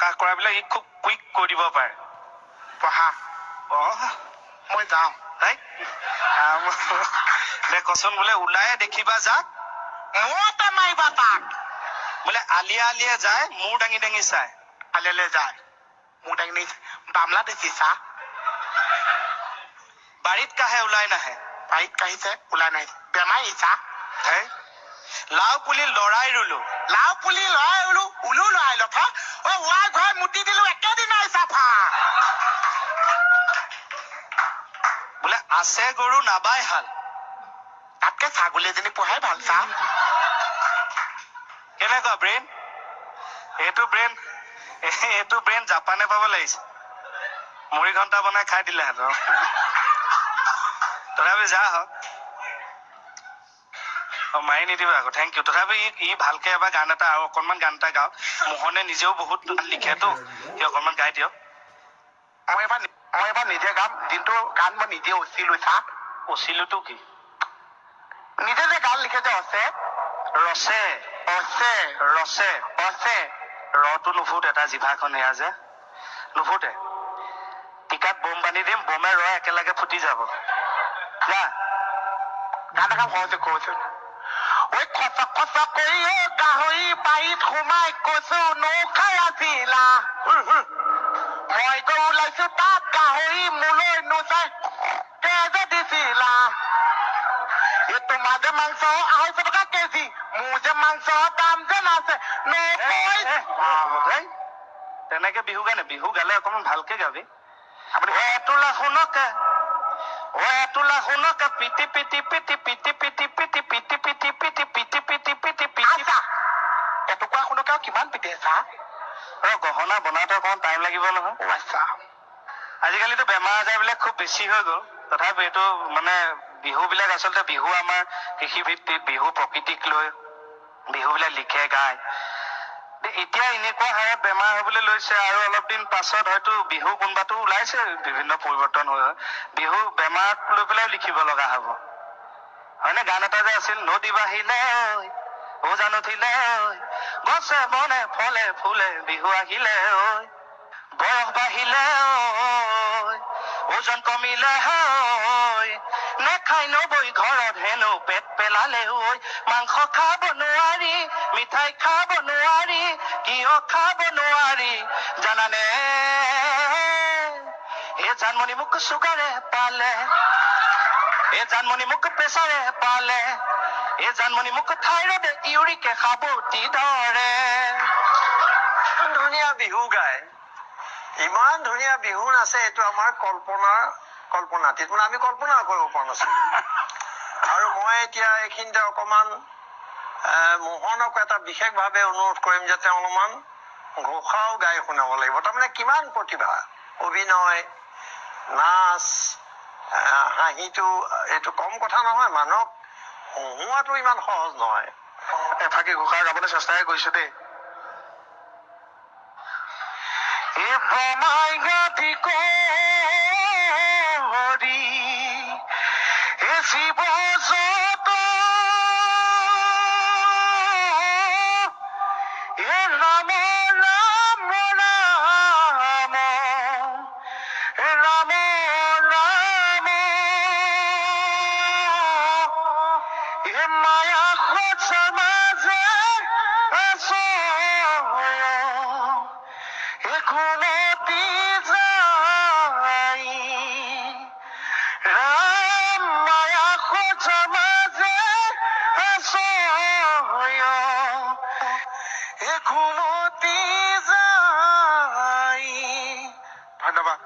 প্ৰকাশ কৰাবিলাক ই খুব কুইক কৰি দিব পাৰে। পঢ়া মই যাওঁ দে কচোন বোলে ওলায়ে দেখিবা যাক মতে মাৰিবা তাক বোলে আলিয়ে আলিয়ে যায় মূৰ দাঙি দাঙি চাই আলিয়ালে যায় মোৰ দাঙি বামলা দেখিছা বাৰীত কাহে ওলাই নাহে বাৰীত কাঢ়িছে ওলাই নাই বেমাৰ ইছা লাও পুলি লৰাই ৰুলো লাও পুলি লৰাই ৰুলো উলো লৰাই লফা ৱাই ঘৰ মুতি দিলো একেদিনাই চাফা বোলে আছে গৰু নাবাই হাল তাতকে ছাগলী এজনী পঢ়াই ভাল চা কেনেকুৱা ব্ৰেইন এইটো ব্ৰেইন জাপানে পাব লাগিছে মুড়ি ঘণ্টা বনাই খাই দিলে হেঁতৰ তথাপি যা হওক মাৰি নিদিবা আকৌ থেংক ইউ তথাপি ই ভালকে এবাৰ গান এটা আৰু অকণমান গান এটা গাওক মোহনে নিজেও বহুত লিখেতো সি অকণমান গাই দিয়ক মই এবাৰ নিজে গাম দিনটো গান মই নিজে উচিলো চা উচিলোতো কি নিজে যে গান লিখে যে ৰচে ৰটো নুফুট এটা জিভাখন এয়া যে নুফুটে টিকাত বোম বান্ধি দিম বোমে ৰ একেলগে ফুটি যাব যা গান এটা সহজে কৈছো ঐ খচক খচক কৰি গাহৰি বাৰীত সোমাই কৈছো নৌখাই আছিলা মই গৈ ওলাইছো তাত গাহৰি মোলৈ নোচাই তেজে দিছিলা তোমাৰ যে মাংস 250 টকা কেজি মোৰ যে মাংস দাম যে নাছে তেনেকে বিহু গানে বিহু গালে অকমান ভালকে গাবি আপুনি এটোলা শুনকে পিটি পিটি পিটি পিটি পিটি পিটি পিটি পিটি পিটি পিটি পিটি পিটি পিটি এটুকুৰা শুনকে কিমান পিটে চা গহনা বনাওঁতে অকমান টাইম লাগিব নহয় আচ্ছা আজিকালিতো বেমাৰ আজাৰ বিলাক খুব বেছি হৈ গ'ল তথাপি এইটো মানে বিহু বিলাক আচলতে বিহু আমাৰ কৃষি ভিত্তিত বিহু প্ৰকৃতিক লৈ বিহু বিলাক লিখে গায় এতিয়া এনেকুৱা হাৰত বেমাৰ হবলৈ লৈছে আৰু অলপ দিন পাছত হয়তো বিহু কোনোবাটো ওলাইছে বিভিন্ন পৰিৱৰ্তন হৈ বিহু বেমাৰক লৈ পেলাইও লিখিব লগা হব হয়নে গান এটা যে আছিল নদী বাহিলে উজান উঠিলে গছে বনে ফলে ফুলে বিহু আহিলে বয়স বাঢ়িলে ওজন কমিলে নেখাই নবৈ ঘৰত হেনো পেট পেলালে মাংস খাব নোৱাৰি মিঠাই খাব নোৱাৰি কিয় খাব নোৱাৰি জানানে এই জানমণি মোক চুগাৰে পালে এই জানমণি মোক প্ৰেছাৰে পালে এই জানমণি মোক থাইৰয়ডে ইউৰিকে সাবটি ধৰে ধুনীয়া বিহু গায় ইমান ধুনীয়া বিহু নাচে এইটো আমাৰ কল্পনাতীত মানে আমি কল্পনা কৰিব পৰা নাছিলো আৰু মই এতিয়া এইখিনিতে অকমান মোহনক এটা বিশেষভাৱে অনুৰোধ কৰিম যে তেওঁ অলপমান ঘোষাও গাই শুনাব লাগিব তাৰমানে কিমান প্ৰতিভা অভিনয় নাচ হাঁহিটো এইটো কম কথা নহয় মানুহক হহুৱাটো ইমান সহজ নহয় এফাকি ঘোষা গাবলৈ চেষ্টাই কৰিছো দেই জীৱ যত ৰাম ৰাম ৰাম ৰাম ৰাম মায়া খোজা মাজে ঘুমতি যাই ৰাম মায়া খোজা মাজে ঘুমতি যাই ধন্যবাদ